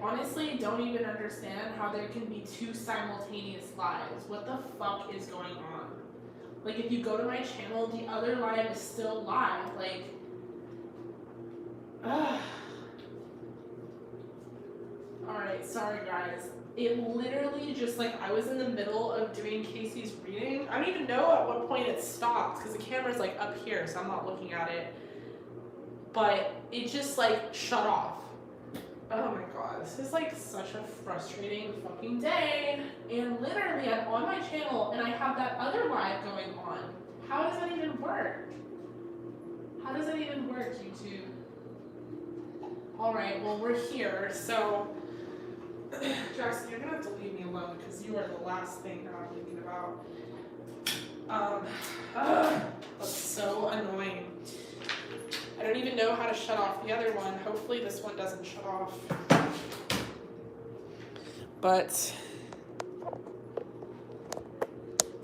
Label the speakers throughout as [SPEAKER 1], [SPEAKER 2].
[SPEAKER 1] honestly don't even understand how there can be two simultaneous lives. What the fuck is going on? Like, if you go to my channel, the other live is still live. Like, ugh. Alright, sorry guys. It literally just, like, I was in the middle of doing Casey's reading. I don't even know at what point it stopped because the camera's, like, up here, so I'm not looking at it. But it just, like, shut off. Oh my god, this is, like, such a frustrating fucking day. And literally, I'm on my channel and I have that other live going on. How does that even work? How does that even work, YouTube? Alright, well, we're here, so Jackson, you're gonna have to leave me alone because you are the last thing that I'm thinking about. That's so annoying. I don't even know how to shut off the other one. Hopefully this one doesn't shut off. But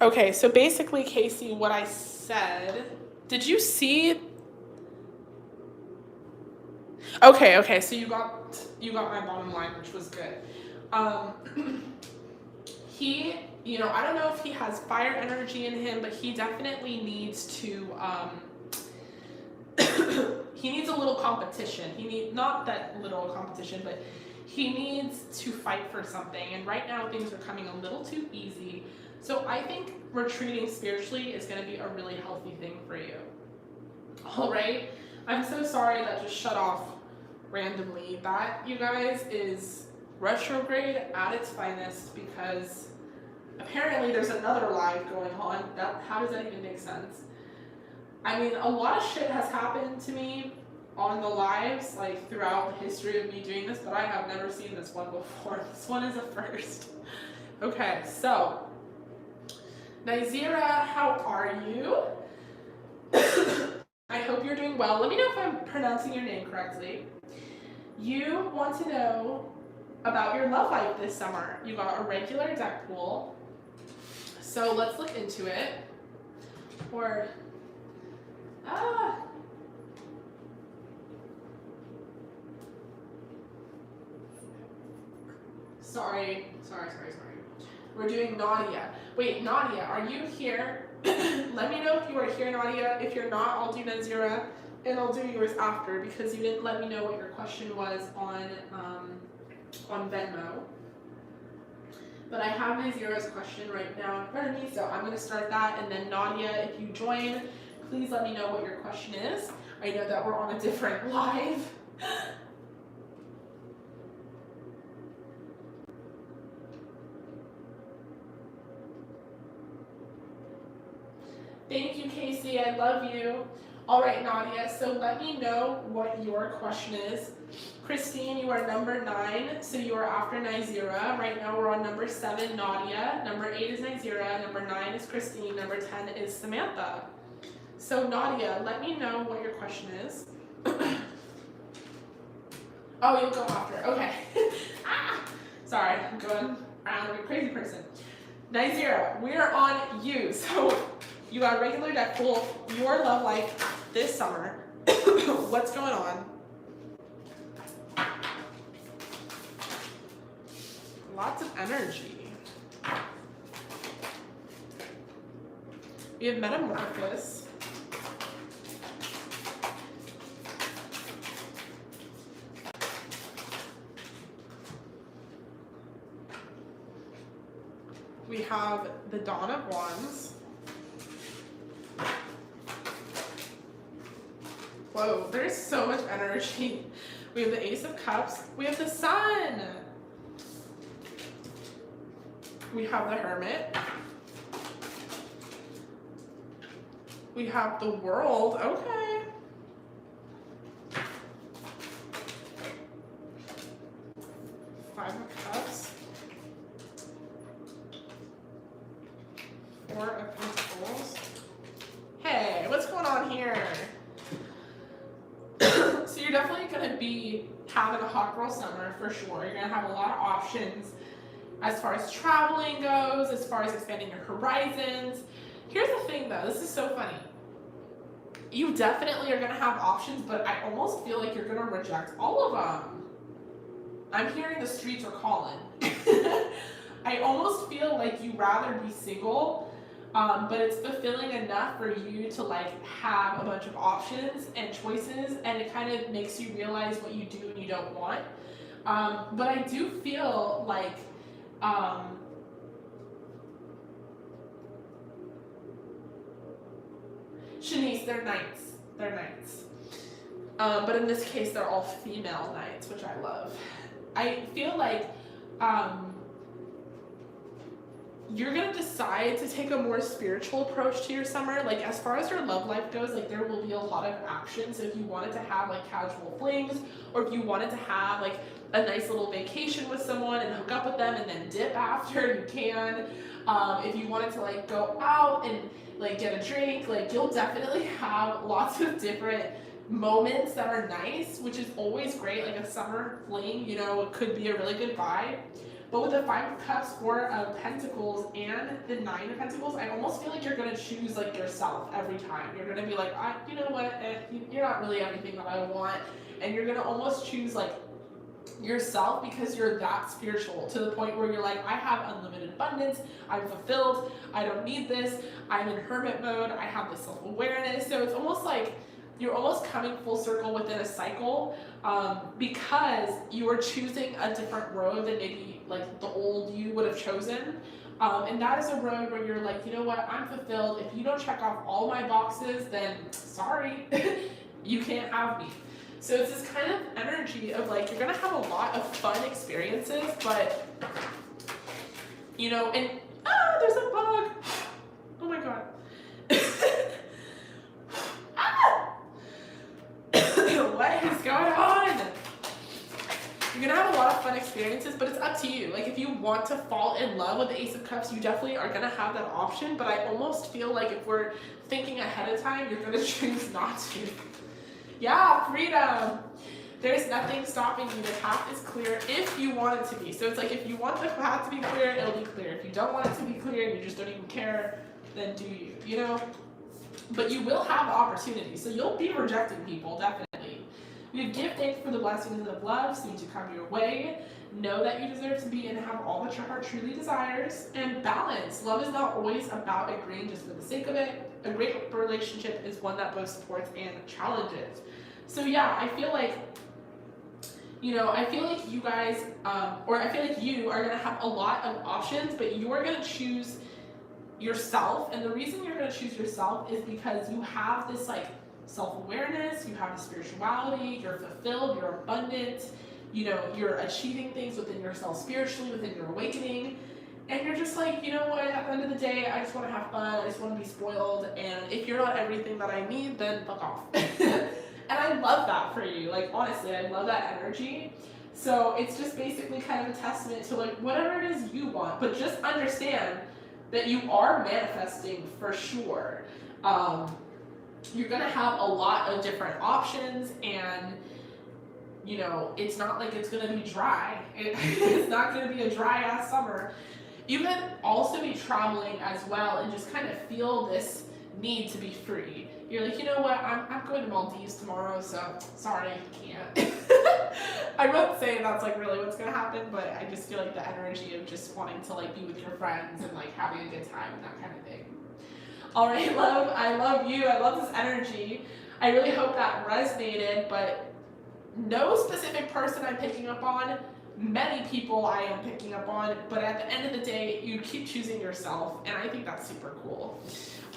[SPEAKER 1] okay, so basically, Casey, what I said, did you see? Okay, so you got my bottom line, which was good. He, I don't know if he has fire energy in him, but he definitely needs to, he needs a little competition. Not that little competition, but he needs to fight for something. And right now things are coming a little too easy. So I think retreating spiritually is going to be a really healthy thing for you. All right. I'm so sorry that just shut off randomly. That, you guys, is retrograde at its finest because apparently there's another live going on. How does that even make sense? I mean, a lot of shit has happened to me on the lives, like, throughout the history of me doing this, but I have never seen this one before. This one is a first. Okay, so, Nizera, how are you? I hope you're doing well. Let me know if I'm pronouncing your name correctly. You want to know about your love life this summer. You got a regular deck pool. So let's look into it. Sorry. We're doing Nadia. Wait, Nadia, are you here? Let me know if you are here, Nadia. If you're not, I'll do Nizera, and I'll do yours after because you didn't let me know what your question was on Venmo. But I have Nizera's question right now in front of me, so I'm going to start that, and then Nadia, if you join, please let me know what your question is. I know that we're on a different live. Thank you, Casey. I love you. All right, Nadia, so let me know what your question is. Christine, you are number 9, so you are after Nizera. Right now we're on number 7, Nadia. Number 8 is Nizera. Number 9 is Christine. Number 10 is Samantha. So Nadia, let me know what your question is. Oh, you'll go after. Okay. Sorry, I'm going around like a crazy person. Nizera, we are on you. So you got a regular deck pool, your love life this summer. What's going on? Lots of energy. We have Metamorphosis. We have the Dawn of Wands. Whoa, there's so much energy. We have the Ace of Cups. We have the Sun. We have the Hermit. We have the World. Okay. Five of Cups. Four of Pentacles. Hey, what's going on here? So you're definitely going to be having a hot girl summer for sure. You're going to have a lot of options as far as traveling goes, as far as expanding your horizons. Here's the thing though, this is so funny. You definitely are going to have options, but I almost feel like you're going to reject all of them. I'm hearing the streets are calling. I almost feel like you'd rather be single, but it's fulfilling enough for you to like have a bunch of options and choices, and it kind of makes you realize what you do and you don't want. But I do feel like Shanice, they're knights. They're knights. But in this case, they're all female knights, which I love. I feel like you're gonna decide to take a more spiritual approach to your summer. Like as far as your love life goes, like there will be a lot of action. So if you wanted to have like casual flings, or if you wanted to have like a nice little vacation with someone and hook up with them and then dip after, you can. If you wanted to like go out and like get a drink, like you'll definitely have lots of different moments that are nice, which is always great. Like a summer fling, you know, it could be a really good vibe. But with the 5 of Cups, 4 of Pentacles, and the 9 of Pentacles, I almost feel like you're going to choose like yourself every time. You're going to be like, you know what, you're not really everything that I want. And you're going to almost choose like yourself because you're that spiritual, to the point where you're like, I have unlimited abundance, I'm fulfilled, I don't need this, I'm in hermit mode, I have this self-awareness. So it's almost like you're almost coming full circle within a cycle, because you are choosing a different road than maybe like the old you would have chosen. And that is a road where you're like, you know what, I'm fulfilled. If you don't check off all my boxes, then sorry, you can't have me. So it's this kind of energy of like, you're gonna have a lot of fun experiences, but you know, and there's a bug. Oh my God. What is going on? You're gonna have a lot of fun experiences, but it's up to you. Like if you want to fall in love with the Ace of Cups, you definitely are gonna have that option, but I almost feel like if we're thinking ahead of time, you're gonna choose not to. Yeah, freedom. There's nothing stopping you. The path is clear if you want it to be. So it's like if you want the path to be clear, it'll be clear. If you don't want it to be clear and you just don't even care, then do you, you know? But you will have the opportunity. So you'll be rejecting people, definitely. We have give thanks for the blessings of love seem to come your way. Know that you deserve to be and have all that your heart truly desires. And balance. Love is not always about agreeing just for the sake of it. A great relationship is one that both supports and challenges. So yeah, I feel like, you know, I feel like you guys, or I feel like you are going to have a lot of options, but you are going to choose yourself. And the reason you're going to choose yourself is because you have this like self-awareness, you have the spirituality, you're fulfilled, you're abundant, you know, you're achieving things within yourself spiritually, within your awakening. And you're just like, you know what, at the end of the day, I just want to have fun, I just want to be spoiled, and if you're not everything that I need, then fuck off. And I love that for you, like honestly, I love that energy. So it's just basically kind of a testament to like whatever it is you want, but just understand that you are manifesting for sure. You're gonna have a lot of different options, and you know, it's not like it's gonna be dry. It's not gonna be a dry ass summer. You can also be traveling as well and just kind of feel this need to be free. You're like, you know what, I'm going to Maldives tomorrow, so sorry, I can't. I'm not saying that's like really what's gonna happen, but I just feel like the energy of just wanting to like be with your friends and like having a good time and that kind of thing. All right, love, I love you. I love this energy. I really hope that resonated, but no specific person I'm picking up on. Many people I am picking up on, but at the end of the day, you keep choosing yourself, and I think that's super cool.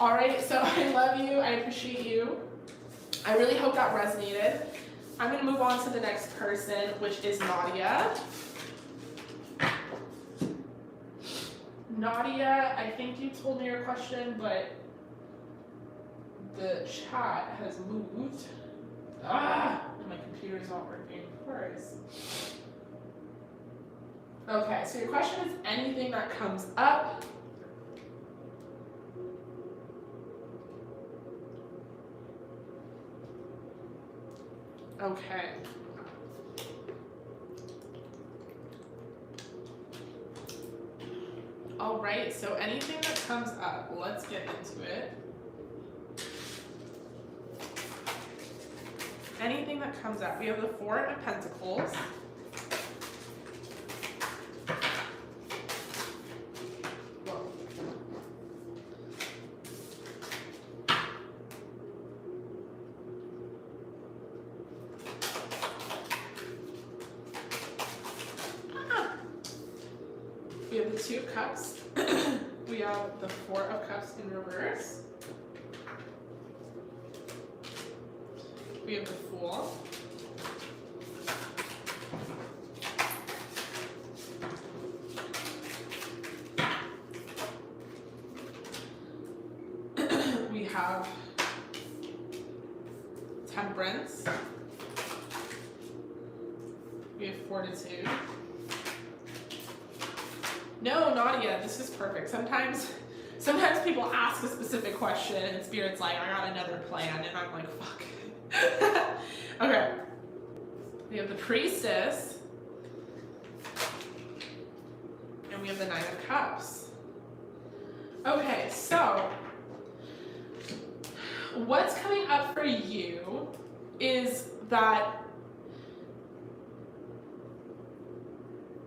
[SPEAKER 1] All right, so I love you. I appreciate you. I really hope that resonated. I'm going to move on to the next person, which is Nadia. Nadia, I think you told me your question, but the chat has moved. And my computer's not working. Where is? Okay, so your question is anything that comes up. Okay. All right, so anything that comes up, let's get into it. Anything that comes up. We have the 4 of Pentacles. We have the Two of Cups. We have the Four of Cups in reverse. We have the Fool. We have Temperance. We have Fortitude. No, Nadia, this is perfect. Sometimes people ask a specific question and Spirit's like, I got another plan, and I'm like, fuck. Okay. We have the Priestess. And we have the Nine of Cups. Okay, so what's coming up for you is that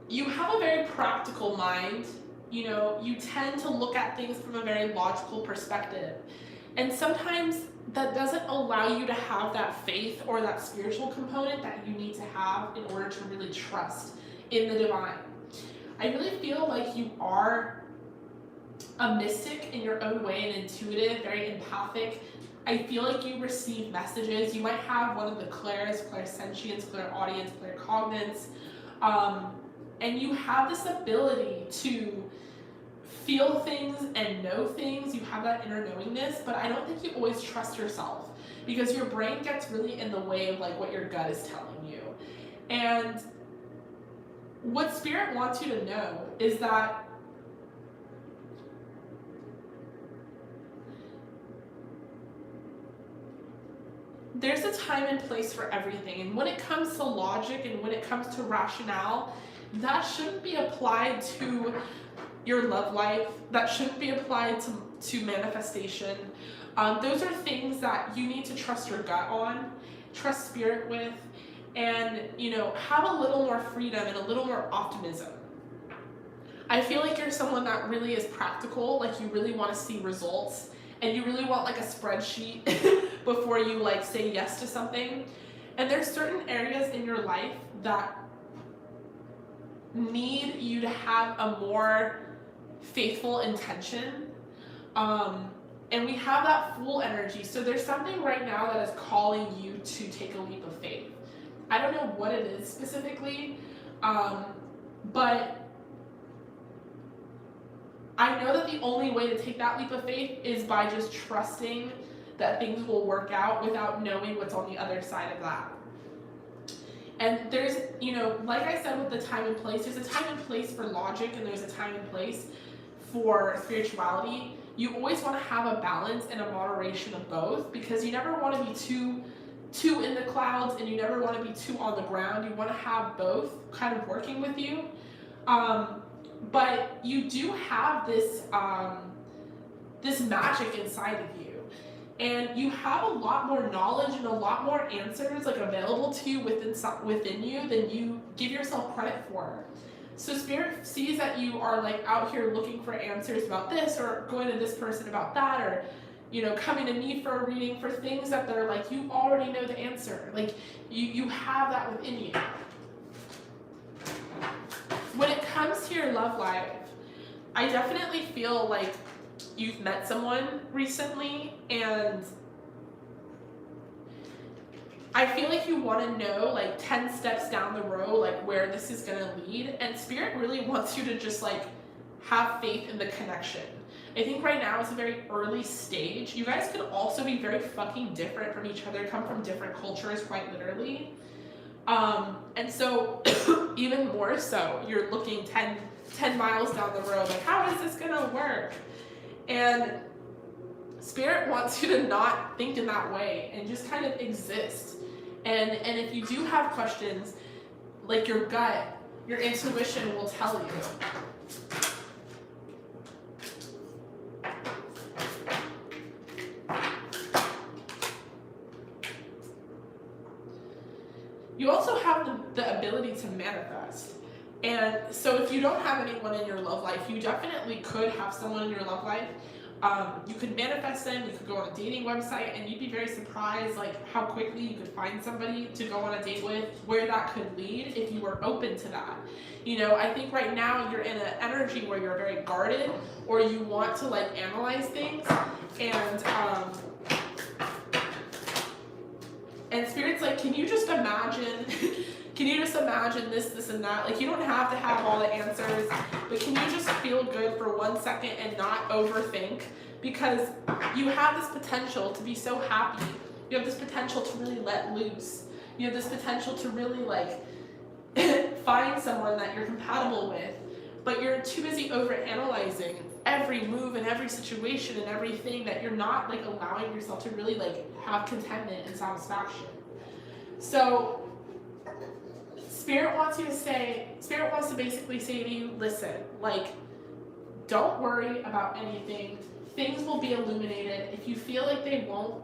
[SPEAKER 1] you have a very practical mind. You know, you tend to look at things from a very logical perspective. And sometimes that doesn't allow you to have that faith or that spiritual component that you need to have in order to really trust in the divine. I really feel like you are a mystic in your own way, and intuitive, very empathic. I feel like you receive messages. You might have one of the clairs, clairsentience, clairaudience, claircognizance, and you have this ability to feel things and know things. You have that inner knowingness, but I don't think you always trust yourself because your brain gets really in the way of like what your gut is telling you. And what Spirit wants you to know is that there's a time and place for everything. And when it comes to logic and when it comes to rationale, that shouldn't be applied to your love life. That shouldn't be applied to manifestation. Those are things that you need to trust your gut on, trust Spirit with, and, you know, have a little more freedom and a little more optimism. I feel like you're someone that really is practical, like you really want to see results, and you really want like a spreadsheet before you like say yes to something. And there's certain areas in your life that need you to have a more faithful intention. And we have that Fool energy. So there's something right now that is calling you to take a leap of faith. I don't know what it is specifically, but I know that the only way to take that leap of faith is by just trusting that things will work out without knowing what's on the other side of that. And there's, you know, like I said with the time and place, there's a time and place for logic and there's a time and place for spirituality. You always want to have a balance and a moderation of both, because you never want to be too in the clouds and you never want to be too on the ground. You want to have both kind of working with you. But you do have this this magic inside of you. And you have a lot more knowledge and a lot more answers like available to you within you than you give yourself credit for. So Spirit sees that you are like out here looking for answers about this, or going to this person about that, or, you know, coming to me for a reading for things that they're like, you already know the answer. Like you have that within you. When it comes to your love life, I definitely feel like you've met someone recently, and I feel like you want to know like 10 steps down the road like where this is going to lead, and Spirit really wants you to just like have faith in the connection. I think right now it's a very early stage. You guys could also be very fucking different from each other, come from different cultures quite literally. And so even more so, you're looking 10 miles down the road, like how is this going to work? And Spirit wants you to not think in that way and just kind of exist. And if you do have questions, like your gut, your intuition will tell you. You also have the ability to manifest. And so if you don't have anyone in your love life, you definitely could have someone in your love life. You could manifest them, you could go on a dating website, and you'd be very surprised like how quickly you could find somebody to go on a date with, where that could lead if you were open to that. I think right now you're in an energy where you're very guarded, or you want to like analyze things, and Spirit's like, can you just imagine this and that? Like, you don't have to have all the answers, but can you just feel good for 1 second and not overthink? Because you have this potential to be so happy. You have this potential to really let loose. You have this potential to really like find someone that you're compatible with, but you're too busy overanalyzing every move and every situation and everything that you're not like allowing yourself to really like have contentment and satisfaction. So Spirit wants to basically say to you, listen, like, don't worry about anything. Things will be illuminated. If you feel like they won't,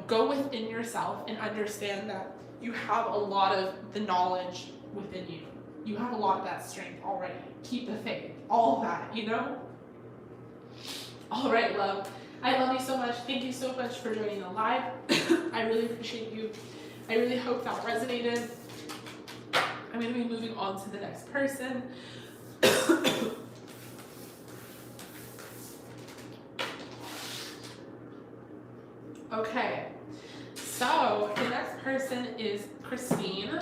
[SPEAKER 1] go within yourself and understand that you have a lot of the knowledge within you. You have a lot of that strength already. Keep the faith. All of that, All right, love. I love you so much. Thank you so much for joining the live. I really appreciate you. I really hope that resonated. I'm going to be moving on to the next person. Okay, so the next person is Christine.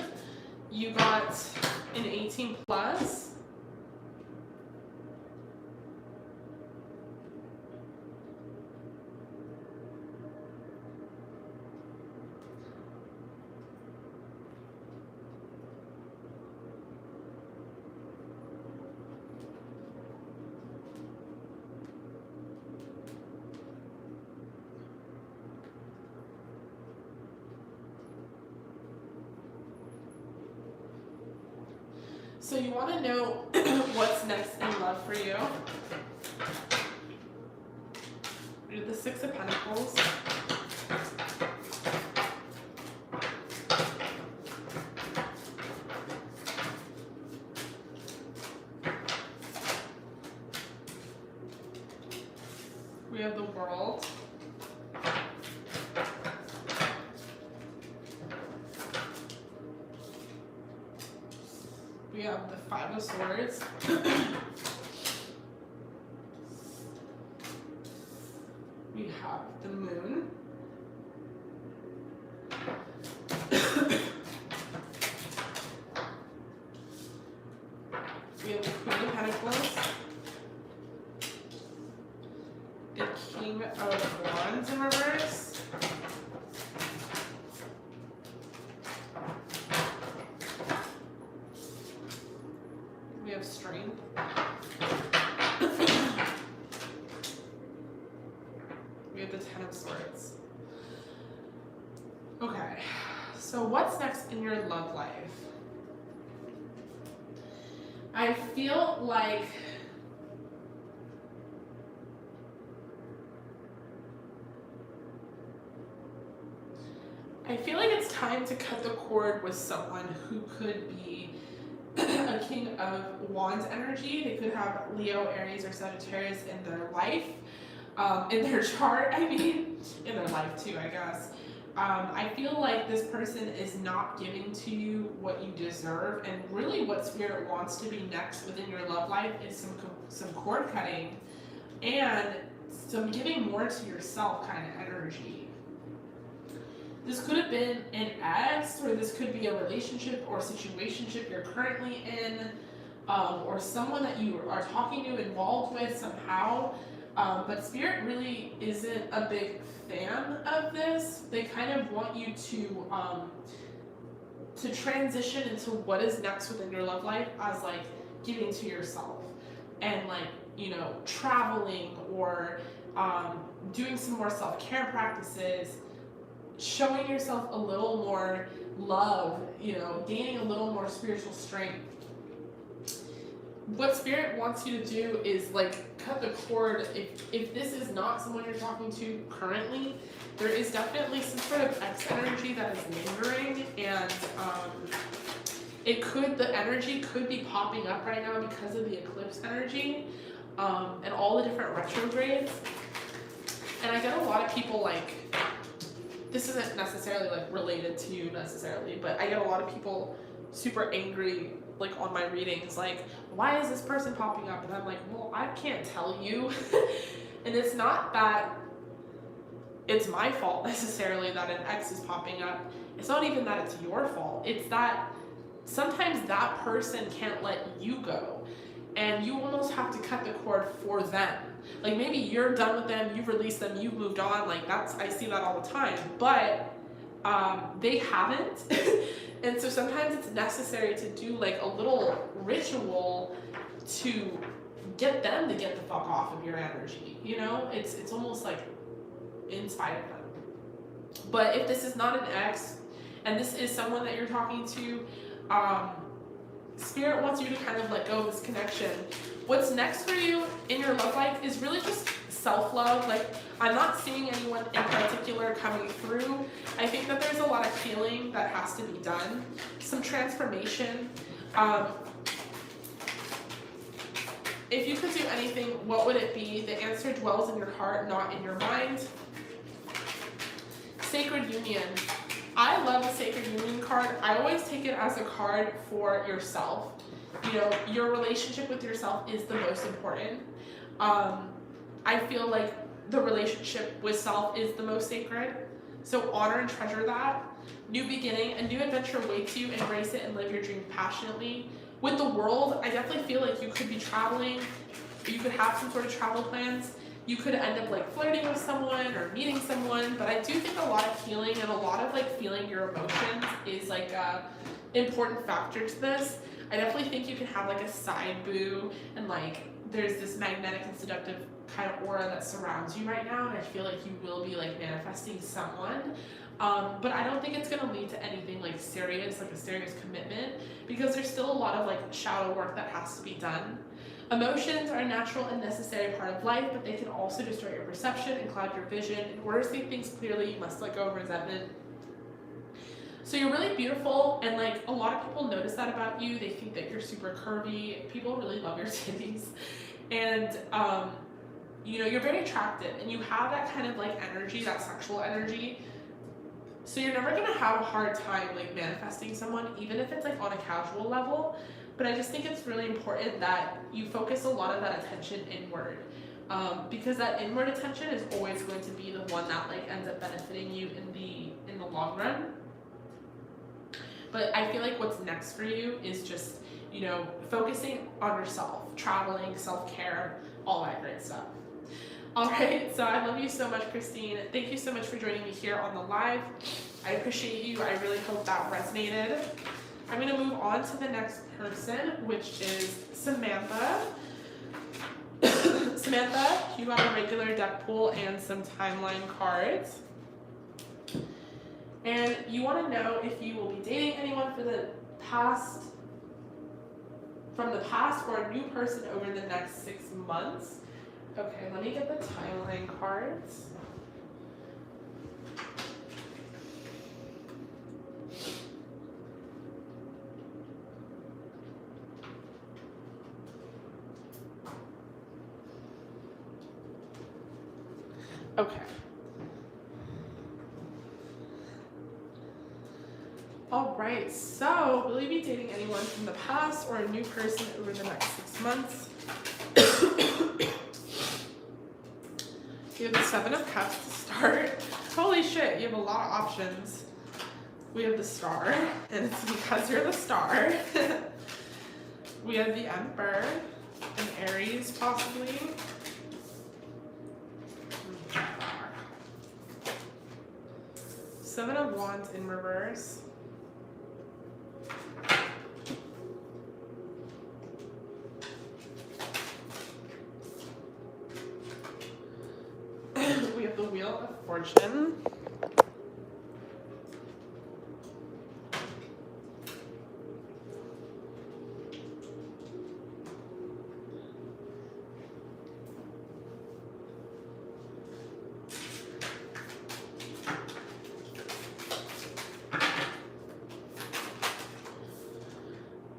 [SPEAKER 1] You got an 18 plus. So you want to know what's next in love for you. We have the Six of Pentacles. We have the World. We have the Five of Swords. We have the Moon. We have the Queen of Pentacles. The King of Wands in reverse. We have Strength. We have the Ten of Swords. Okay, so what's next in your love life? I feel like it's time to cut the cord with someone who could be a King of Wands energy. They could have Leo, Aries, or Sagittarius in their life, in their chart, in their life too, I guess. I feel like this person is not giving to you what you deserve, and really what Spirit wants to be next within your love life is some cord cutting and some giving more to yourself kind of energy. This could have been an ex, or this could be a relationship or situationship you're currently in, or someone that you are talking to, involved with somehow. But Spirit really isn't a big fan of this. They kind of want you to transition into what is next within your love life as like giving to yourself and like, traveling or doing some more self-care practices, showing yourself a little more love, gaining a little more spiritual strength. What Spirit wants you to do is like cut the cord. If this is not someone you're talking to currently, there is definitely some sort of X energy that is lingering, and the energy could be popping up right now because of the eclipse energy, and all the different retrogrades. And I get a lot of people like, this isn't necessarily like related to you necessarily, but I get a lot of people super angry like on my readings, like, why is this person popping up? And I'm like, well, I can't tell you. And it's not that it's my fault necessarily that an ex is popping up. It's not even that it's your fault. It's that sometimes that person can't let you go, and you almost have to cut the cord for them. Like maybe you're done with them, you've released them, you've moved on. Like I see that all the time, but they haven't. And so sometimes it's necessary to do like a little ritual to get them to get the fuck off of your energy. You know, it's almost like inside of them. But if this is not an ex and this is someone that you're talking to, Spirit wants you to kind of let go of this connection. What's next for you in your love life is really just self-love. Like, I'm not seeing anyone in particular coming through. I think that there's a lot of healing that has to be done, some transformation. If you could do anything, what would it be? The answer dwells in your heart, not in your mind. Sacred Union. I love the Sacred Union card. I always take it as a card for yourself. You know, your relationship with yourself is the most important. I feel like the relationship with self is the most sacred. So honor and treasure that. New beginning, a new adventure awaits you. Embrace it and live your dream passionately. With the world, I definitely feel like you could be traveling. You could have some sort of travel plans. You could end up like flirting with someone or meeting someone, but I do think a lot of healing and a lot of like feeling your emotions is like a important factor to this. I definitely think you can have like a side boo, and like there's this magnetic and seductive kind of aura that surrounds you right now, and I feel like you will be like manifesting someone. But I don't think it's going to lead to anything like serious, like a serious commitment, because there's still a lot of like shadow work that has to be done. Emotions are a natural and necessary part of life, but they can also distort your perception and cloud your vision. In order to see things clearly, you must let go of resentment. So you're really beautiful, and like a lot of people notice that about you. They think that you're super curvy. People really love your titties. And you know, you're very attractive, and you have that kind of like energy, that sexual energy. So you're never gonna have a hard time like manifesting someone, even if it's like on a casual level. But I just think it's really important that you focus a lot of that attention inward, because that inward attention is always going to be the one that like ends up benefiting you in the long run. But I feel like what's next for you is just, you know, focusing on yourself, traveling, self-care, all that great stuff. All right, so I love you so much, Christine. Thank you so much for joining me here on the live. I appreciate you. I really hope that resonated. I'm going to move on to the next person, which is Samantha. Samantha, you got a regular deck pool and some timeline cards. And you want to know if you will be dating anyone from the past or a new person over the next 6 months. Okay, let me get the timeline cards. Okay. All right, so will you be dating anyone from the past or a new person over the next 6 months? You have the 7 of Cups to start. Holy shit, you have a lot of options. We have the Star, and it's because you're the Star. We have the Emperor, and Aries possibly. 7 of Wands in reverse. We have the Wheel of Fortune.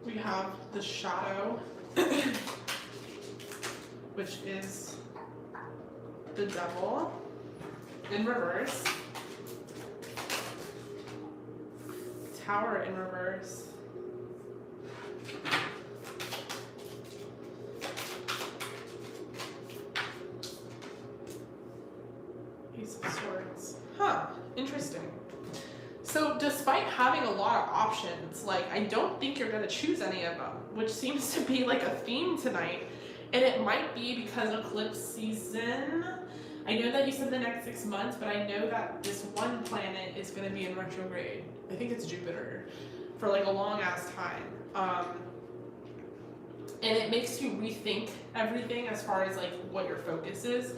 [SPEAKER 1] We have the Shadow, which is the Devil. in reverse. Tower in reverse. Ace of Swords. Huh, interesting. So despite having a lot of options, like, I don't think you're going to choose any of them, which seems to be like a theme tonight. And it might be because eclipse season. I know that you said the next 6 months, but I know that this one planet is going to be in retrograde. I think it's Jupiter for like a long ass time. And it makes you rethink everything as far as like what your focus is.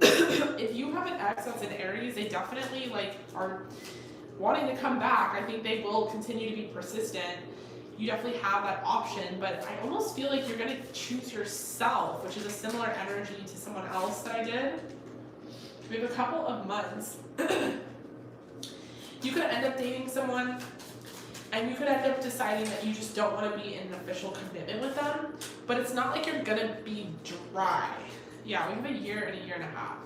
[SPEAKER 1] If you have an ex that's in Aries, they definitely like are wanting to come back. I think they will continue to be persistent. You definitely have that option, but I almost feel like you're going to choose yourself, which is a similar energy to someone else that I did. We have a couple of months. You could end up dating someone, and you could end up deciding that you just don't want to be in an official commitment with them, but it's not like you're going to be dry. Yeah, we have a year and a year and a half.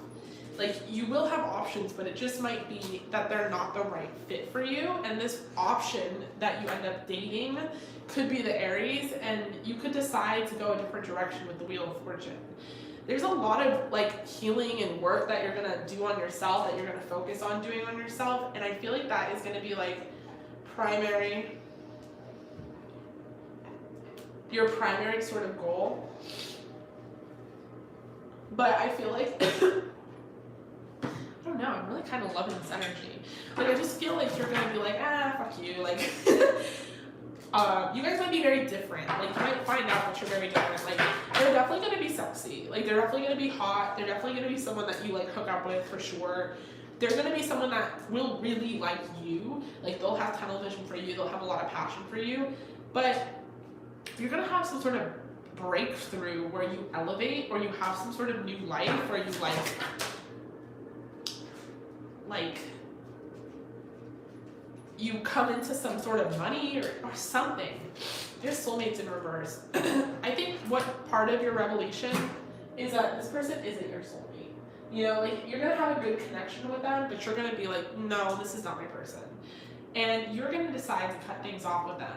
[SPEAKER 1] Like, you will have options, but it just might be that they're not the right fit for you. And this option that you end up dating could be the Aries, and you could decide to go a different direction with the Wheel of Fortune. There's a lot of like healing and work that you're gonna do on yourself, that you're gonna focus on doing on yourself. And I feel like that is gonna be like your primary sort of goal. But I feel like I don't know, I'm really kind of loving this energy. Like, I just feel like you're gonna be like, fuck you. Like, you guys might be very different. Like, you might find out that you're very different. Like, they're definitely gonna be sexy. Like, they're definitely gonna be hot. They're definitely gonna be someone that you like hook up with for sure. They're gonna be someone that will really like you. Like, they'll have tunnel vision for you. They'll have a lot of passion for you. But you're gonna have some sort of breakthrough where you elevate, or you have some sort of new life where you like you come into some sort of money or something. There's soulmates in reverse. I think what part of your revelation is that this person isn't your soulmate. You know, like, you're gonna have a good connection with them, but you're gonna be like, no, this is not my person. And you're gonna decide to cut things off with them.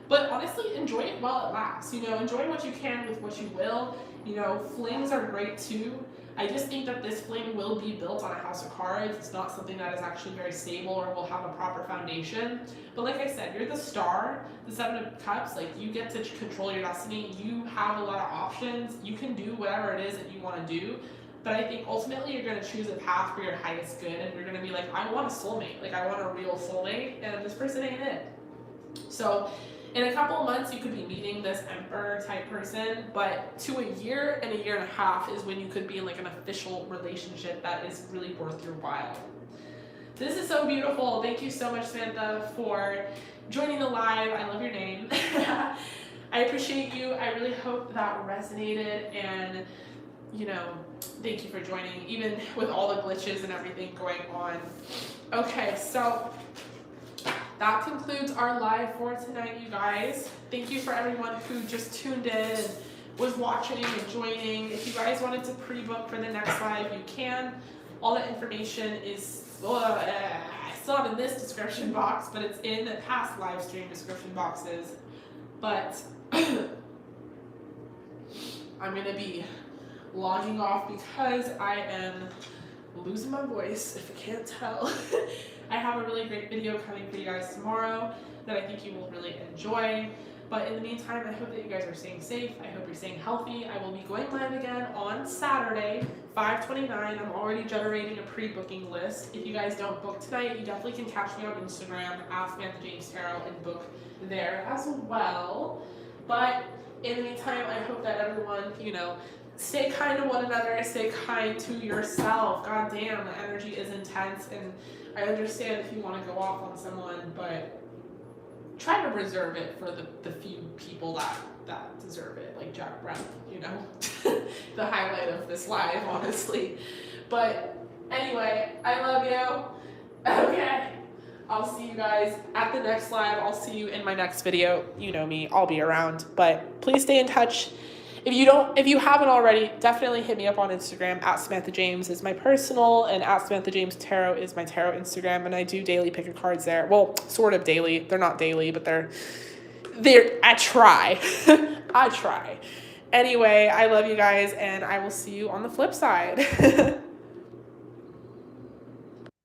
[SPEAKER 1] But honestly, enjoy it while it lasts. You know, enjoy what you can with what you will. You know, flings are great too. I just think that this fling will be built on a house of cards. It's not something that is actually very stable or will have a proper foundation. But like I said, you're the star, the Seven of Cups. Like, you get to control your destiny. You have a lot of options. You can do whatever it is that you want to do. But I think ultimately you're going to choose a path for your highest good. And you're going to be like, I want a soulmate. Like, I want a real soulmate. And this person ain't it. So in a couple of months, you could be meeting this Emperor type person, but to a year and a half is when you could be in like an official relationship that is really worth your while. This is so beautiful. Thank you so much, Samantha, for joining the live. I love your name. I appreciate you. I really hope that resonated, and, you know, thank you for joining, even with all the glitches and everything going on. Okay, so that concludes our live for tonight, you guys. Thank you for everyone who just tuned in and was watching and joining. If you guys wanted to pre-book for the next live, you can. All that information is still not in this description box, but it's in the past live stream description boxes. But I'm going to be logging off because I am losing my voice, if you can't tell. I have a really great video coming for you guys tomorrow that I think you will really enjoy. But in the meantime, I hope that you guys are staying safe. I hope you're staying healthy. I will be going live again on Saturday, 5/29. I'm already generating a pre-booking list. If you guys don't book tonight, you definitely can catch me on Instagram, Samantha James Tarot, and book there as well. But in the meantime, I hope that everyone, you know, stay kind to one another, stay kind to yourself. God damn, the energy is intense, and I understand if you want to go off on someone, but try to reserve it for the few people that deserve it, like Jack Brown, you know, the highlight of this live, honestly. But anyway, I love you. Okay, I'll see you guys at the next live. I'll see you in my next video. You know me, I'll be around, but please stay in touch. If you haven't already, definitely hit me up on Instagram. At Samantha James is my personal, and at Samantha James Tarot is my tarot Instagram, and I do daily pick of cards there. Well, sort of daily. They're not daily, but they're I try. I try. Anyway, I love you guys, and I will see you on the flip side.